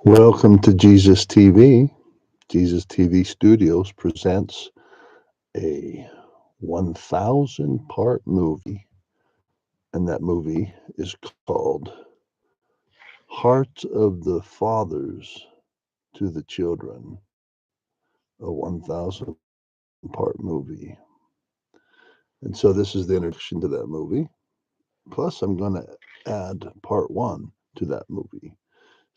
Welcome to Jesus TV. Jesus TV Studios presents a 1,000 part movie, and that movie is called Hearts of the Fathers to the Children, a 1,000 part movie. And so this is the introduction to that movie. Plus, I'm going to add part one to that movie.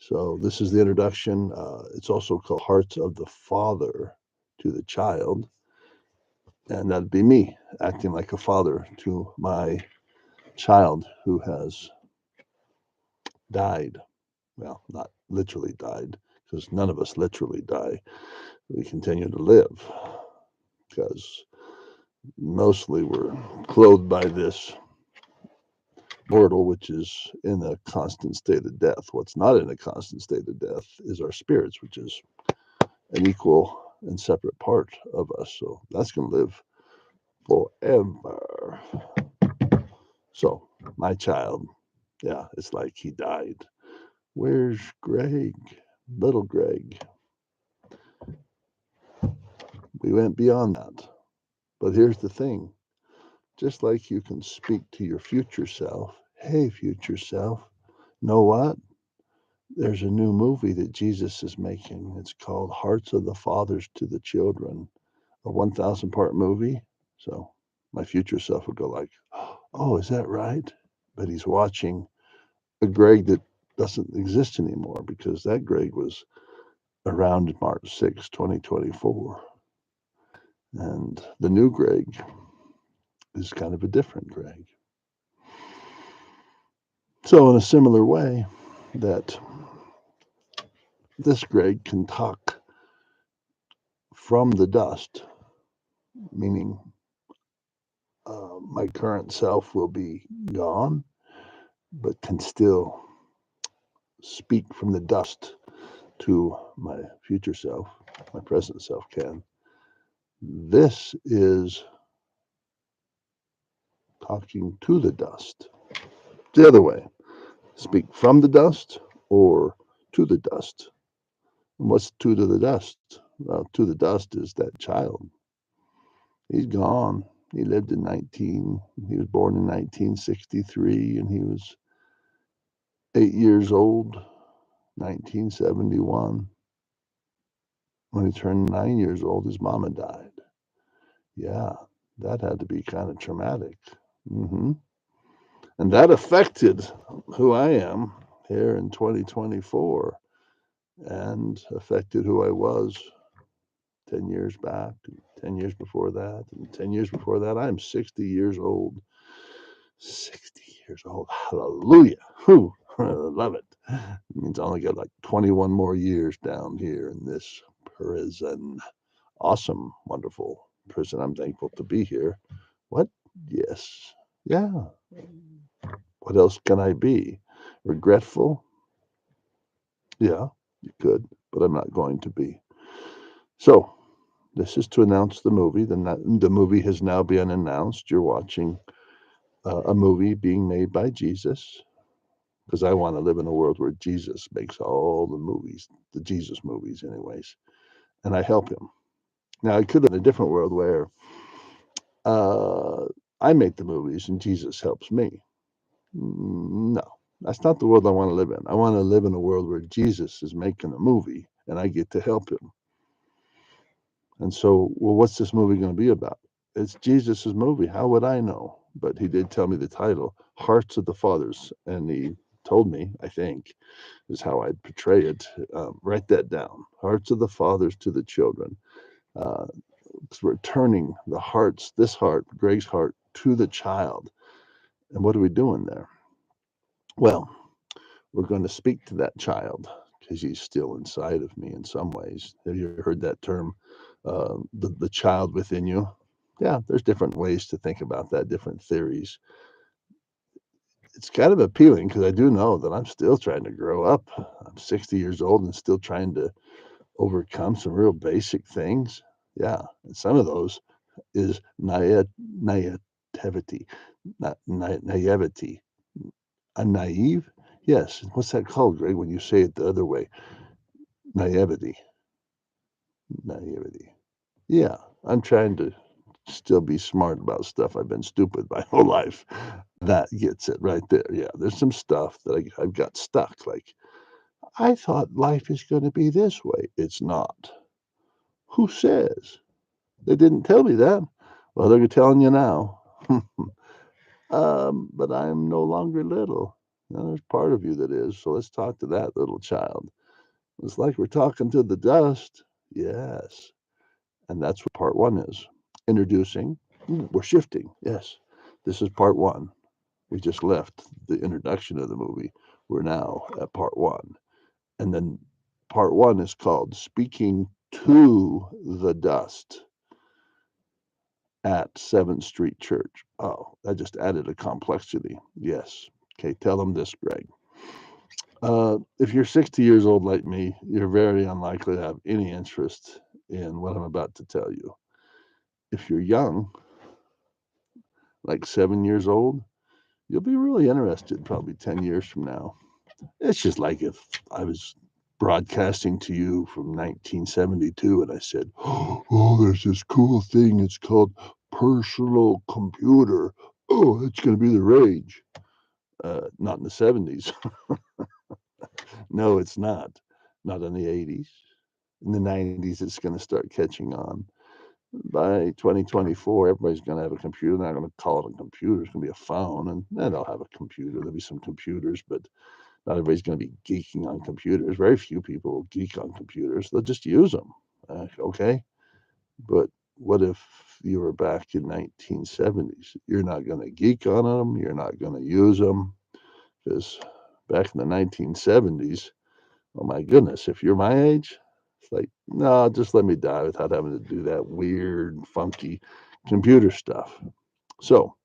So this is the introduction. It's also called Hearts of the Father to the Child. And that'd be me acting like a father to my child who has died. Well, not literally died, because none of us literally die. We continue to live because mostly we're clothed by this mortal, which is in a constant state of death. What's not in a constant state of death is our spirits, which is an equal and separate part of us. So that's going to live forever. So, my child, yeah, it's like he died. Where's Greg? Little Greg. We went beyond that. But here's the thing, just like you can speak to your future self, hey, future self, know what? There's a new movie that Jesus is making. It's called Hearts of the Fathers to the Children, a 1,000 part movie. So my future self would go like, oh, is that right? But he's watching a Greg that doesn't exist anymore because that Greg was around March 6, 2024. And the new Greg is kind of a different Greg. So, in a similar way, that this Greg can talk from the dust, meaning my current self will be gone, but can still speak from the dust to my future self, my present self can. This is talking to the dust. The other way, speak from the dust or to the dust. And what's to the dust? Well, to the dust is that child. He's gone. He lived in 19, he was born in 1963 and he was 8 years old, 1971. When he turned 9 years old, his mama died. Yeah, that had to be kind of traumatic. hmm And that affected who I am here in 2024 and affected who I was 10 years back, 10 years before that, and 10 years before that. I'm 60 years old. 60 years old. Hallelujah. Whew, I love it. It means I only got like 21 more years down here in this prison. Awesome, wonderful prison. I'm thankful to be here. What? Yes. Yeah. What else can I be? Regretful? Yeah, you could, but I'm not going to be. So, this is to announce the movie. The movie has now been announced. You're watching a movie being made by Jesus because I want to live in a world where Jesus makes all the movies, the Jesus movies, anyways, and I help him. Now, I could live in a different world where uh, I make the movies and Jesus helps me. No, that's not the world I want to live in. I want to live in a world where Jesus is making a movie and I get to help him. And so, well, what's this movie going to be about? It's Jesus's movie. How would I know? But he did tell me the title, Hearts of the Fathers. And he told me, I think, is how I'd portray it. Write that down. Hearts of the Fathers to the children. Uh, we're turning the hearts, this heart, Greg's heart, to the child. And what are we doing there? Well, we're going to speak to that child because he's still inside of me in some ways. Have you heard that term, the child within you? Yeah, there's different ways to think about that, different theories. It's kind of appealing because I do know that I'm still trying to grow up. I'm 60 years old and still trying to overcome some real basic things. Yeah, and some of those is naivety, not naivety. I'm naive. Yes. What's that called, Greg? When you say it the other way, Naivety. Naivety. Yeah, I'm trying to still be smart about stuff. I've been stupid my whole life. That gets it right there. Yeah, there's some stuff that I've got stuck. Like, I thought life is going to be this way. It's not. Who says? They didn't tell me that. Well, they're telling you now. But I'm no longer little. Now, there's part of you that is. So let's talk to that little child. It's like we're talking to the dust. Yes. And that's what part one is. Introducing. We're shifting. Yes. This is part one. We just left the introduction of the movie. We're now at part one. And then part one is called Speaking to the Dust at 7th Street Church. Oh, that just added a complexity. Yes. Okay, tell them this, Greg. If you're 60 years old like me, you're very unlikely to have any interest in what I'm about to tell you. If you're young, like 7 years old, you'll be really interested probably 10 years from now. It's just like if I was broadcasting to you from 1972 and I said, oh, there's this cool thing. It's called personal computer. Oh, it's going to be the rage. Not in the 70s. No, it's not. Not in the 80s. In the 90s, it's going to start catching on. By 2024, everybody's going to have a computer. They're not going to call it a computer. It's going to be a phone, and they'll have a computer. There'll be some computers, but not everybody's going to be geeking on computers. Very few people will geek on computers. They'll just use them. Okay, but what if you were back in 1970s? You're not going to geek on them. You're not going to use them because back in the 1970s, oh my goodness, if you're my age, it's like, no, just let me die without having to do that weird, funky computer stuff. So,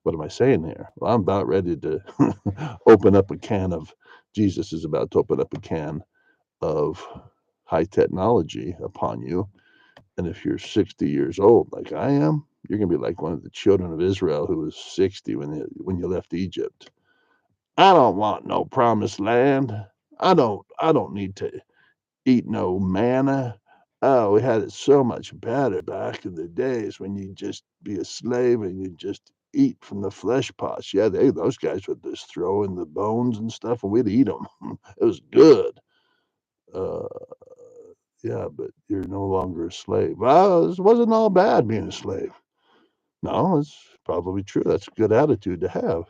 what am I saying here? Well, I'm about ready to open up a can of, Jesus is about to open up a can of high technology upon you. And if you're 60 years old, like I am, you're going to be like one of the children of Israel who was 60 when you left Egypt. I don't want no promised land. I don't need to eat no manna. Oh, we had it so much better back in the days when you just be a slave and you just eat from the flesh pots. Yeah, those guys would just throw in the bones and stuff, and we'd eat them. It was good. Uh, yeah, but you're no longer a slave. Well, it wasn't all bad being a slave. No, it's probably true. That's a good attitude to have.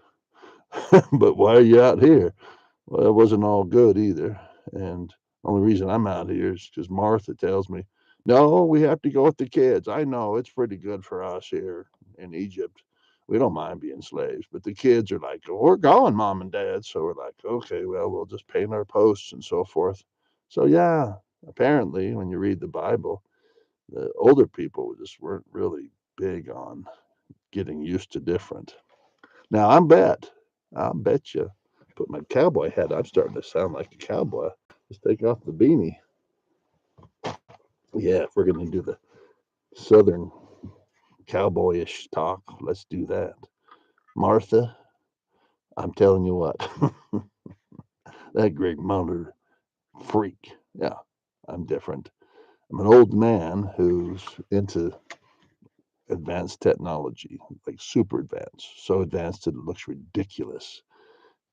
But why are you out here? Well, it wasn't all good either. And the only reason I'm out here is because Martha tells me, no, we have to go with the kids. I know it's pretty good for us here in Egypt. We don't mind being slaves, but the kids are like, oh, we're going, mom and dad. So we're like, okay, well, we'll just paint our posts and so forth. So, yeah, apparently, when you read the Bible, the older people just weren't really big on getting used to different. Now, I'll bet you, put my cowboy hat. I'm starting to sound like a cowboy. Just take off the beanie. Yeah, if we're going to do the southern cowboyish talk, let's do that. Martha, I'm telling you what, that Greg Muller freak. Yeah, I'm different. I'm an old man who's into advanced technology, like super advanced, so advanced that it looks ridiculous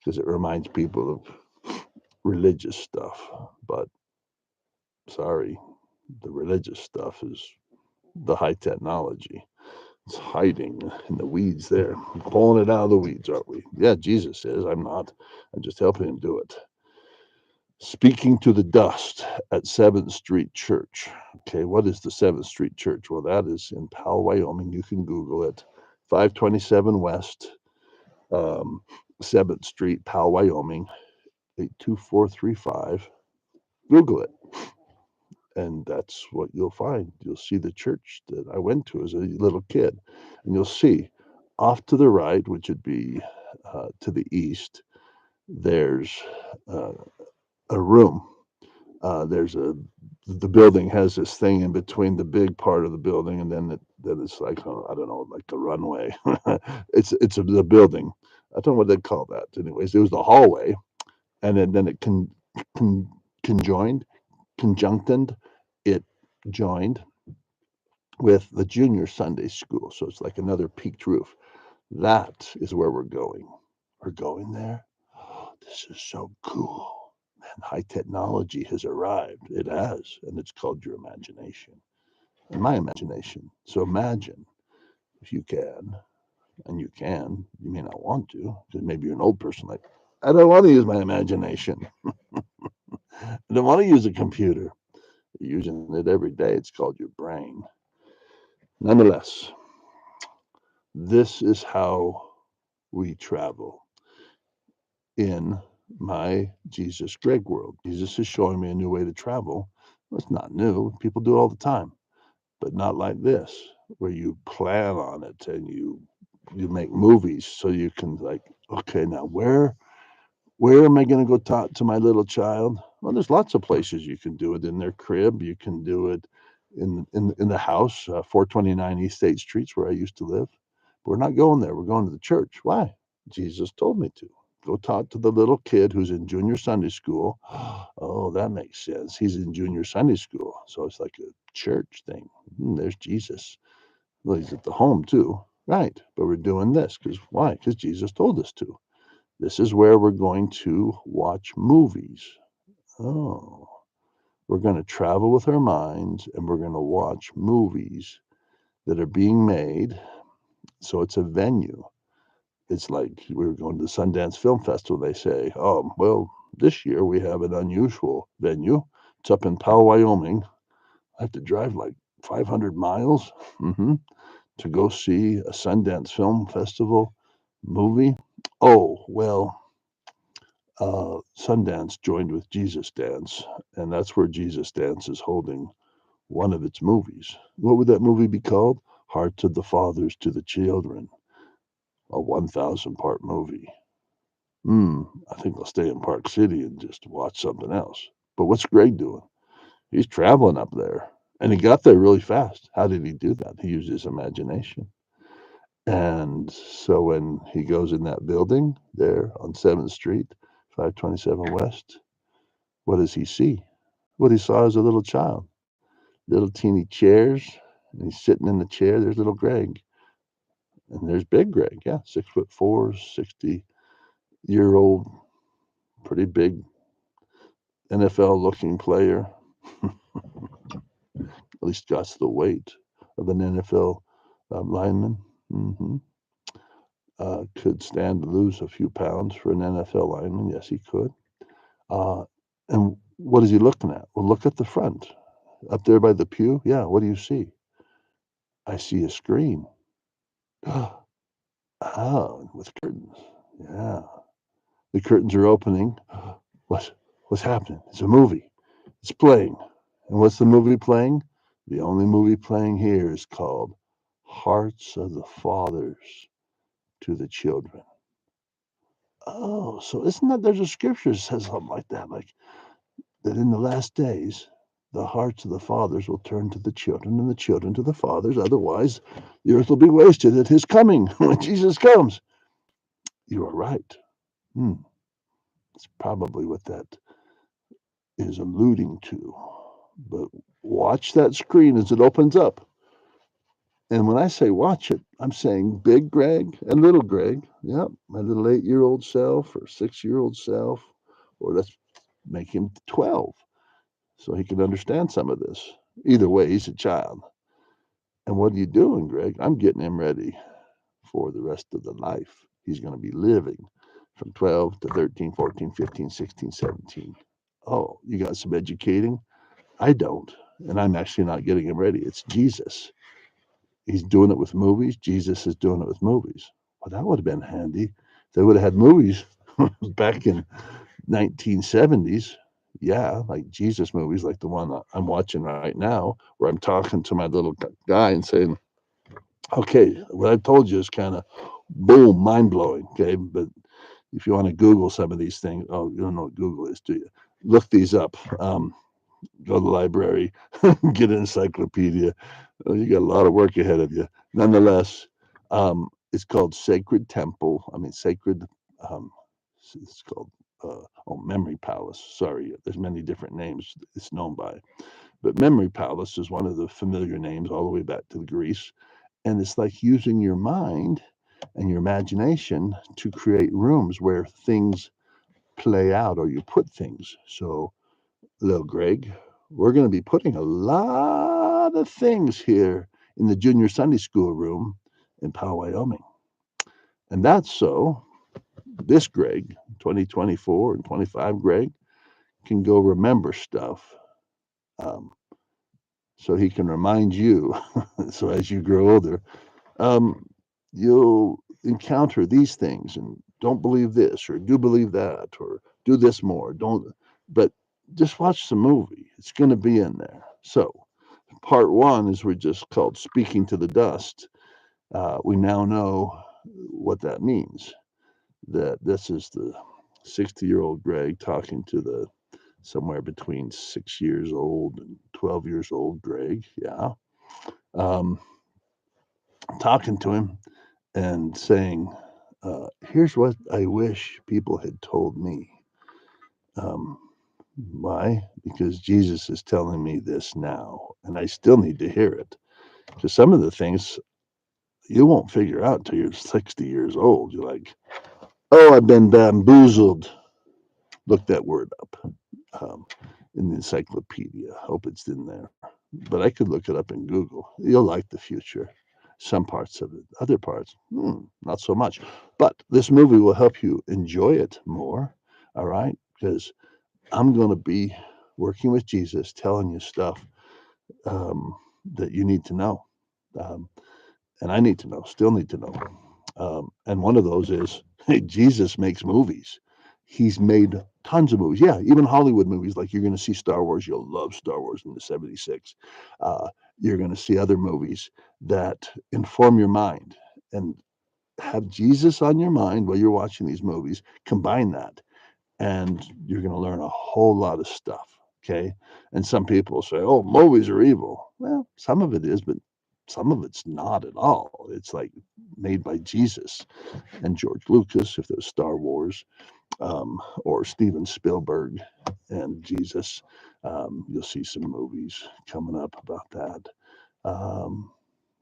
because it reminds people of religious stuff. But sorry, the religious stuff is the high technology. It's hiding in the weeds there. We're pulling it out of the weeds, aren't we? Yeah, Jesus is. I'm not. I'm just helping him do it. Speaking to the dust at 7th Street Church. Okay, what is the 7th Street Church? Well, that is in Powell, Wyoming. You can Google it. 527 West, 7th Street, Powell, Wyoming, 82435. Google it. And that's what you'll find. You'll see the church that I went to as a little kid. And you'll see off to the right, which would be to the east, there's uh, a room. The building has this thing in between the big part of the building, and then it's like, I don't know, like the runway. It's the building. I don't know what they call that. Anyways, it was the hallway, and then it conjoined conjuncted, it joined with the junior Sunday school. So it's like another peaked roof. That is where we're going. We're going there. Oh, this is so cool. Man, high technology has arrived. It has, and it's called your imagination and my imagination. So imagine if you can, and you can, you may not want to, because maybe you're an old person like, I don't want to use my imagination. I don't want to use a computer. You're using it every day. It's called your brain. Nonetheless, this is how we travel in my Jesus Greg world. Jesus is showing me a new way to travel. Well, it's not new. People do it all the time, but not like this, where you plan on it and you make movies so you can like, okay, now where am I going to go talk to my little child? Well, there's lots of places you can do it in their crib. You can do it in the house, 429 East 8th Street, where I used to live. But we're not going there. We're going to the church. Why? Jesus told me to. Go talk to the little kid who's in junior Sunday school. Oh, that makes sense. He's in junior Sunday school. So it's like a church thing. There's Jesus. Well, he's at the home too. Right. But we're doing this because why? Because Jesus told us to. This is where we're going to watch movies. Oh, we're going to travel with our minds and we're going to watch movies that are being made. So it's a venue. It's like we were going to the Sundance Film Festival. They say, oh, well, this year we have an unusual venue. It's up in Powell, Wyoming. I have to drive like 500 miles to go see a Sundance Film Festival movie. Oh, well, Sundance joined with Jesus Dance, and that's where Jesus Dance is holding one of its movies. What would that movie be called? Hearts of the Fathers to the Children, a 1,000 part movie. I think I'll stay in Park City and just watch something else. But what's Greg doing? He's traveling up there, and he got there really fast. How did he do that? He used his imagination. And so when he goes in that building there on 7th Street, 527 West, what does he see? What he saw as a little child. Little teeny chairs, and he's sitting in the chair. There's little Greg. And there's big Greg. Yeah, 6'4", 60-year-old, pretty big NFL looking player. At least got the weight of an NFL lineman. Could stand to lose a few pounds for an NFL lineman. Yes, he could. And what is he looking at? Well, look at the front. Up there by the pew. Yeah, what do you see? I see a screen. Oh, with curtains. Yeah. The curtains are opening. What's happening? It's a movie. It's playing. And what's the movie playing? The only movie playing here is called Hearts of the Fathers to the Children. Oh, so isn't that there's a scripture that says something like that, like that in the last days the hearts of the fathers will turn to the children and the children to the fathers. Otherwise, the earth will be wasted at his coming when Jesus comes. You are right. It's probably what that is alluding to. But watch that screen as it opens up. And when I say watch it, I'm saying big Greg and little Greg. Yep, my little 8-year-old self or 6-year-old self, or let's make him 12 so he can understand some of this. Either way, he's a child. And what are you doing, Greg? I'm getting him ready for the rest of the life he's going to be living from 12 to 13, 14, 15, 16, 17. Oh, you got some educating? I don't. And I'm actually not getting him ready. It's Jesus. He's doing it with movies. Jesus is doing it with movies. Well, that would have been handy. If they would have had movies back in 1970s. Yeah, like Jesus movies, like the one I'm watching right now, where I'm talking to my little guy and saying, okay, what I told you is kind of boom, mind blowing. Okay. But if you want to Google some of these things, oh, you don't know what Google is, do you? Look these up. Go to the library, get an encyclopedia. You got a lot of work ahead of you. Nonetheless, it's called Sacred Temple. I mean, Sacred. It's called Oh, Memory Palace. Sorry, there's many different names it's known by. But Memory Palace is one of the familiar names all the way back to Greece. And it's like using your mind and your imagination to create rooms where things play out or you put things. So, little Greg, we're going to be putting a lot of things here in the junior Sunday school room in Powell, Wyoming. And that's so this Greg, 2024 and 25 Greg, can go remember stuff, um, so he can remind you. So as you grow older, um, you'll encounter these things and don't believe this or do believe that or do this more. Don't, but just watch the movie. It's going to be in there. So part one is we're just called speaking to the dust. We now know what that means. That this is the 60-year-old Greg talking to the somewhere between 6 years old and 12 years old Greg. Yeah. Um, Talking to him and saying, here's what I wish people had told me. Um, why? Because Jesus is telling me this now, and I still need to hear it. Because some of the things you won't figure out till you're 60 years old. You're like, oh, I've been bamboozled. Look that word up in the encyclopedia. Hope it's in there. But I could look it up in Google. You'll like the future. Some parts of it, other parts, not so much. But this movie will help you enjoy it more. All right. Because I'm going to be working with Jesus, telling you stuff that you need to know. Um, and I need to know, still need to know. And one of those is hey, Jesus makes movies. He's made tons of movies. Yeah, even Hollywood movies. Like you're going to see Star Wars. You'll love Star Wars in the '76. You're going to see other movies that inform your mind and have Jesus on your mind while you're watching these movies. Combine that, and you're going to learn a whole lot of stuff. Okay. And some people say, oh, movies are evil. Well, some of it is, but some of it's not at all. It's like made by Jesus and George Lucas, if there's Star Wars, or Steven Spielberg and Jesus. You'll see some movies coming up about that.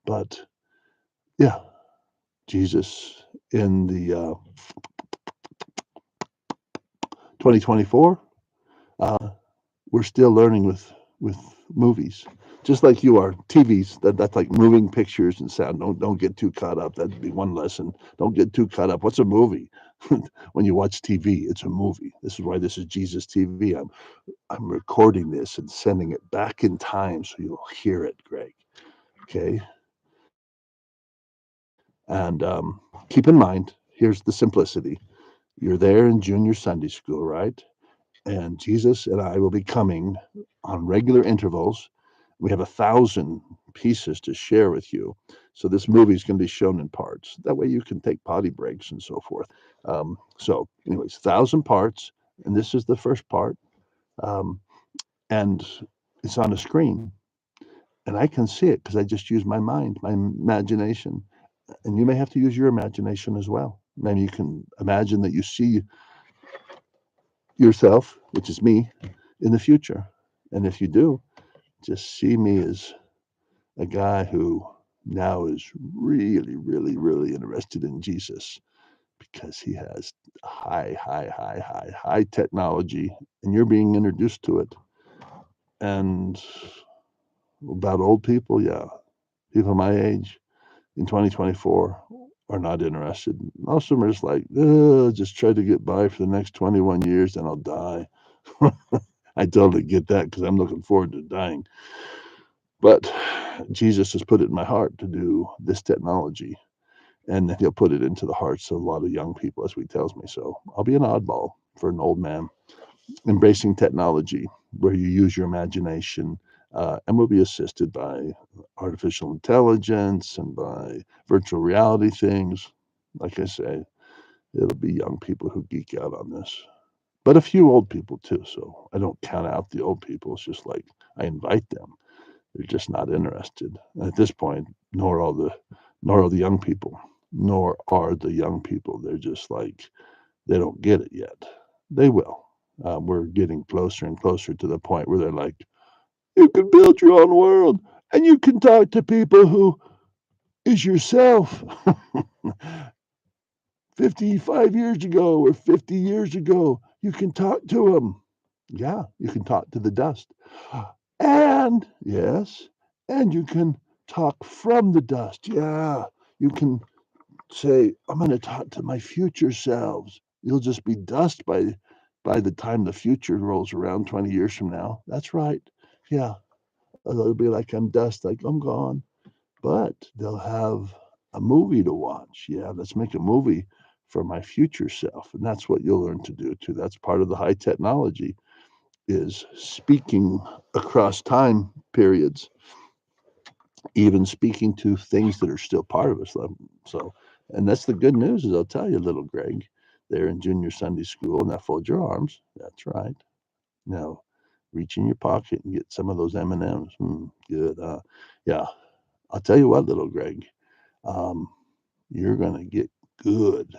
But yeah, Jesus in the 2024. Uh, we're still learning with movies, just like you are. TVs that's like moving pictures and sound. Don't get too caught up. That'd be one lesson. Don't get too caught up. What's a movie? When you watch TV, it's a movie. This is why this is Jesus TV. I'm recording this and sending it back in time so you'll hear it, Greg. Okay. And keep in mind, here's the simplicity. You're there in junior Sunday school, right? And Jesus and I will be coming on regular intervals. We have 1,000 pieces to share with you. So this movie is going to be shown in parts. That way you can take potty breaks and so forth. Anyways, 1,000 parts, and this is the first part, and it's on a screen, and I can see it because I just use my mind, my imagination, and you may have to use your imagination as well. Maybe you can imagine that you see yourself, which is me, in the future, and if you do, just see me as a guy who now is really, really, really interested in Jesus because he has high technology, and you're being introduced to it. And about old people, yeah, people my age in 2024 are not interested. Most of them are just like, just try to get by for the next 21 years, then I'll die. I totally get that because I'm looking forward to dying. But Jesus has put it in my heart to do this technology, and he'll put it into the hearts of a lot of young people, as he tells me. So I'll be an oddball for an old man embracing technology where you use your imagination, and will be assisted by artificial intelligence and by virtual reality things. Like I say, it'll be young people who geek out on this, but a few old people too. So I don't count out the old people. It's just like I invite them. They're just not interested. And at this point, nor are the young people, nor are the young people. They're just like they don't get it yet. They will. We're getting closer and closer to the point where they're like, you can build your own world and you can talk to people who is yourself. 55 years ago or 50 years ago, you can talk to them. Yeah, you can talk to the dust. And, yes, and you can talk from the dust. Yeah, you can say, I'm going to talk to my future selves. You'll just be dust by the time the future rolls around 20 years from now. That's right. Yeah, it'll be like I'm dust, like I'm gone. But they'll have a movie to watch. Yeah, let's make a movie for my future self. And that's what you'll learn to do too. That's part of the high technology is speaking across time periods, even speaking to things that are still part of us. So, and that's the good news is I'll tell you, little Greg, there in junior Sunday school. Now fold your arms. That's right. Now reach in your pocket and get some of those M&Ms. Good. Yeah. I'll tell you what, little Greg, um, you're going to get good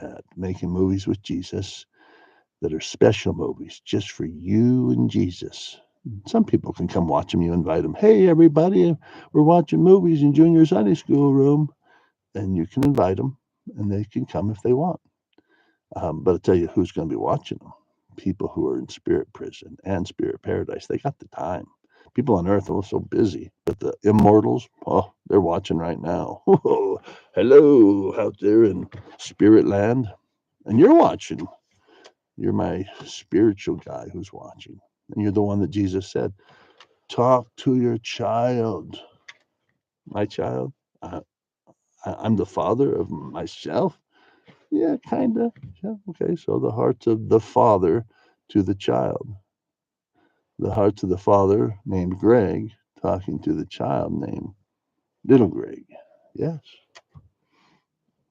at making movies with Jesus that are special movies just for you and Jesus. Some people can come watch them. You invite them. Hey, everybody, we're watching movies in junior Sunday school room. And you can invite them, and they can come if they want. But I'll tell you who's going to be watching them. People who are in spirit prison and spirit paradise. They got the time. People on earth are so busy, but the immortals, oh, they're watching right now. Hello, out there in spirit land. And you're watching. You're my spiritual guy who's watching. And you're the one that Jesus said, talk to your child. My child? Uh, I'm the father of myself? Yeah, kind of. Yeah, okay. So the hearts of the father to the child. The hearts of the father named Greg talking to the child named Little Greg. Yes.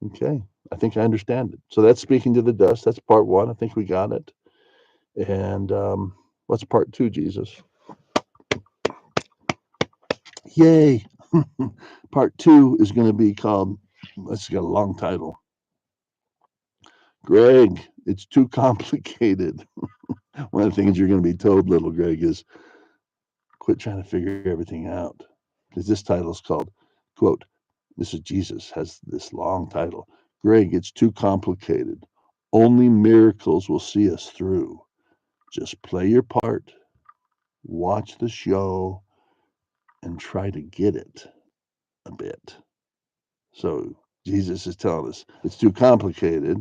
Okay. I think I understand it. So that's speaking to the dust. That's part one. I think we got it. And what's part two, Jesus? Yay. Part two is going to be called, let's get a long title. Greg, it's too complicated. One of the things you're going to be told, little Greg, is quit trying to figure everything out. Because this title is called, quote, this is Jesus, has this long title. Greg, it's too complicated. Only miracles will see us through. Just play your part, watch the show, and try to get it a bit. So Jesus is telling us it's too complicated.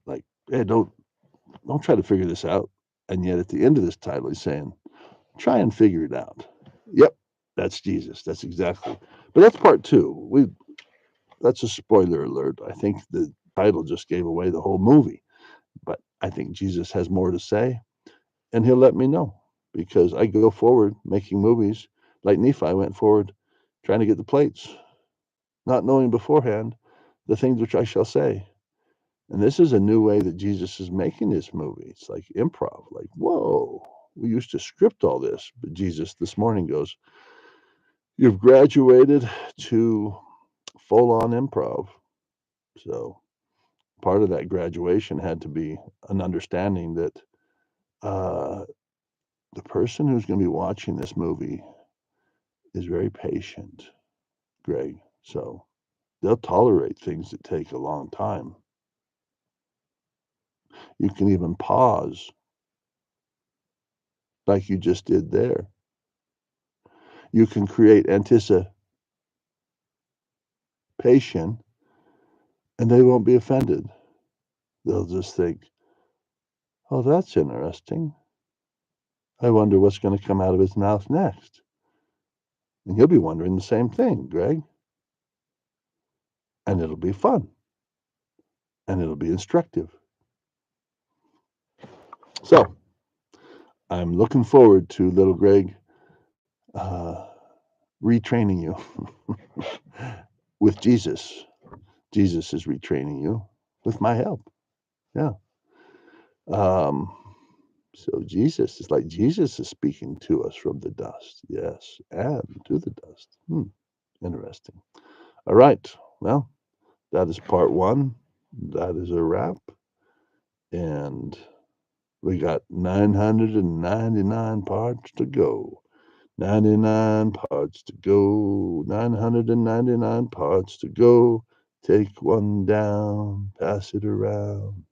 Like, hey, don't try to figure this out. And yet at the end of this title, he's saying, try and figure it out. Yep, that's Jesus. That's exactly. But that's part two. That's a spoiler alert. I think the title just gave away the whole movie. But I think Jesus has more to say, and he'll let me know because I go forward making movies like Nephi went forward trying to get the plates, not knowing beforehand the things which I shall say. And this is a new way that Jesus is making this movie. It's like improv, like, whoa, we used to script all this. But Jesus this morning goes, you've graduated to full on improv. So part of that graduation had to be an understanding that uh, the person who's going to be watching this movie is very patient, Greg. So they'll tolerate things that take a long time. You can even pause like you just did there. You can create anticipation and they won't be offended. They'll just think, oh, that's interesting. I wonder what's going to come out of his mouth next. And you'll be wondering the same thing, Greg. And it'll be fun. And it'll be instructive. So I'm looking forward to little Greg uh, retraining you with Jesus. Jesus is retraining you with my help. Yeah. Um, so Jesus is like Jesus is speaking to us from the dust. Yes. And to the dust. Interesting. All right. Well, that is part one. That is a wrap. And We got 999 parts to go. 99 parts to go. 999 parts to go. Take one down, pass it around.